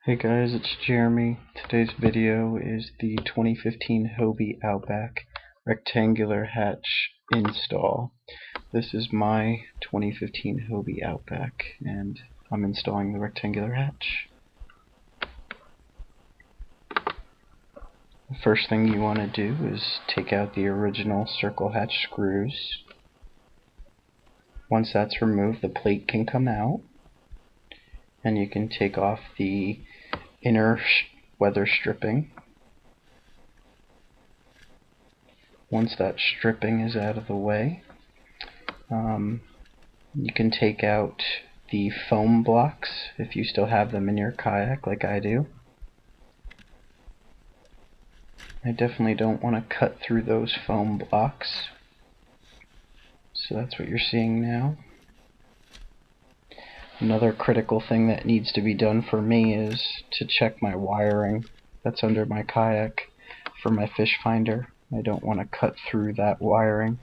Hey guys, it's Jeremy. Today's video is the 2015 Hobie Outback rectangular hatch install. This is my 2015 Hobie Outback and I'm installing the rectangular hatch. The first thing you want to do is take out the original circle hatch screws. Once that's removed, the plate can come out and you can take off the inner weather stripping. Once that stripping is out of the way, you can take out the foam blocks if you still have them in your kayak like I do. I definitely don't want to cut through those foam blocks, so that's what you're seeing now. Another critical thing that needs to be done for me is to check my wiring that's under my kayak for my fish finder. I don't want to cut through that wiring.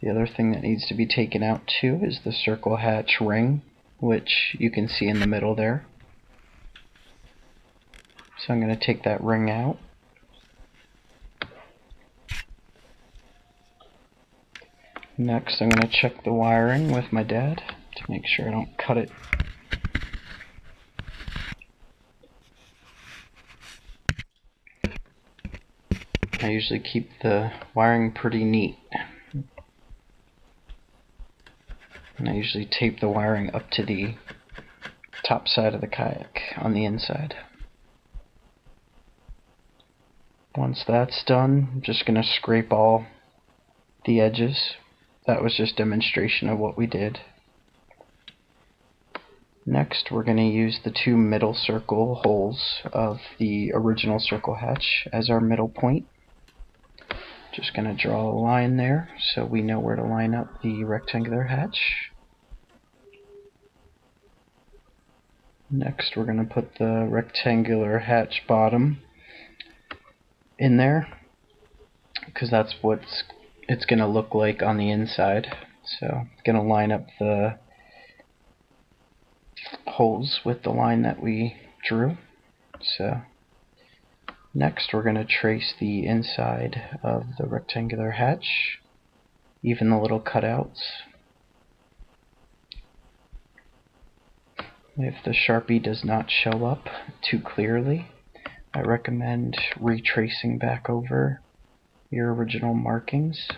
The other thing that needs to be taken out too is the circle hatch ring, which you can see in the middle there. So I'm going to take that ring out. Next I'm going to check the wiring with my dad to make sure I don't cut it. I usually keep the wiring pretty neat. And I usually tape the wiring up to the top side of the kayak on the inside. Once that's done, I'm just going to scrape all the edges. That was just demonstration of what we did. Next, we're going to use the two middle circle holes of the original circle hatch as our middle point. Just going to draw a line there so we know where to line up the rectangular hatch. Next, we're going to put the rectangular hatch bottom in there, because that's what it's going to look like on the inside. So I'm going to line up the holes with the line that we drew. So next we're going to trace the inside of the rectangular hatch, even the little cutouts. If the Sharpie does not show up too clearly, I recommend retracing back over your original markings,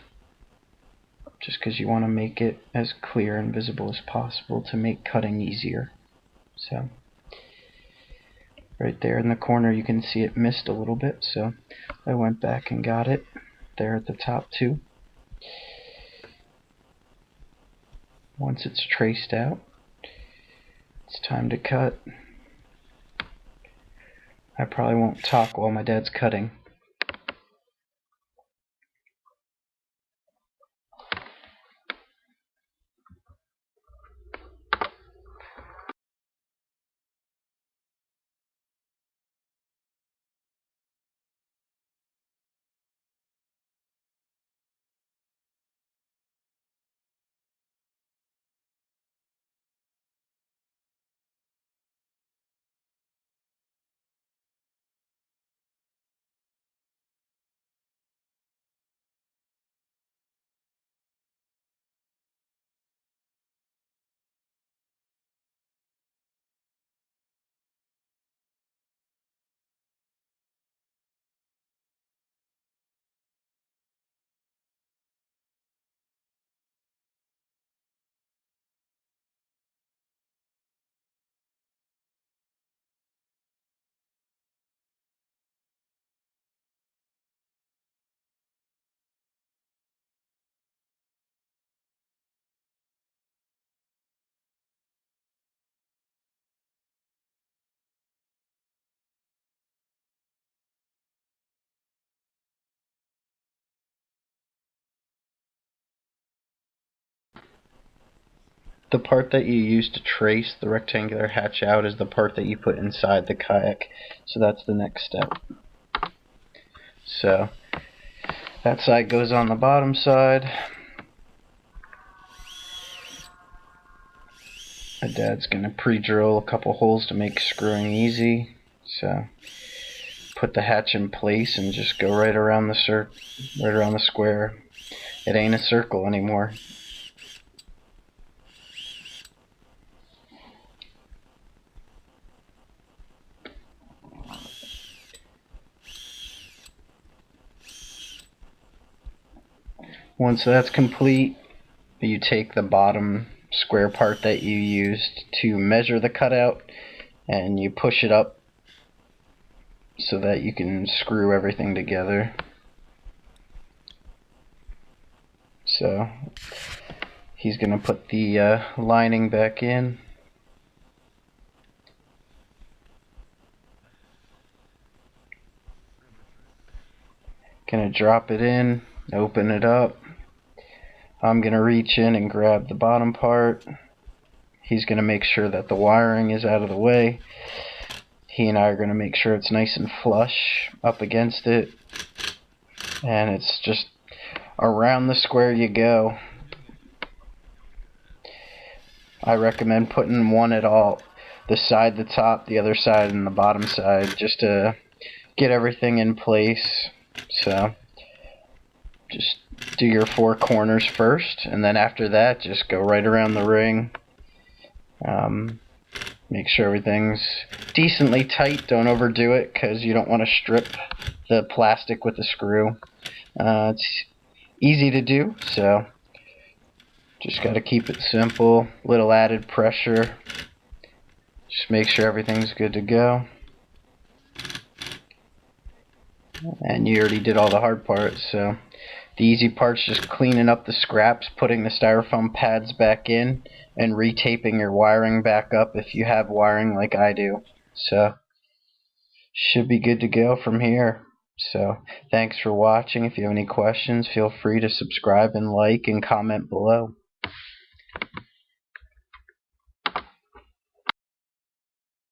just because you want to make it as clear and visible as possible to make cutting easier. So right there in the corner you can see it missed a little bit, so I went back and got it there at the top too. Once it's traced out, it's time to cut. I probably won't talk while my dad's cutting. The part that you use to trace the rectangular hatch out is the part that you put inside the kayak, so that's the next step. So that side goes on the bottom side. My dad's gonna pre-drill a couple holes to make screwing easy. So put the hatch in place and just go right around the square. It ain't a circle anymore. Once that's complete, you take the bottom square part that you used to measure the cutout and you push it up so that you can screw everything together. So he's gonna put the lining back in. Gonna drop it in, open it up. I'm gonna reach in and grab the bottom part. He's gonna make sure that the wiring is out of the way. He and I are gonna make sure it's nice and flush up against it. And it's just around the square you go. I recommend putting one at all, the side, the top, the other side, and the bottom side, just to get everything in place. So just do your four corners first, and then after that just go right around the ring. Make sure everything's decently tight. Don't overdo it because you don't want to strip the plastic with the screw. It's easy to do, so just got to keep it simple. Little added pressure. Just make sure everything's good to go. And you already did all the hard parts, so the easy part's just cleaning up the scraps, putting the styrofoam pads back in, and retaping your wiring back up if you have wiring like I do. So should be good to go from here. So thanks for watching. If you have any questions, feel free to subscribe and like and comment below.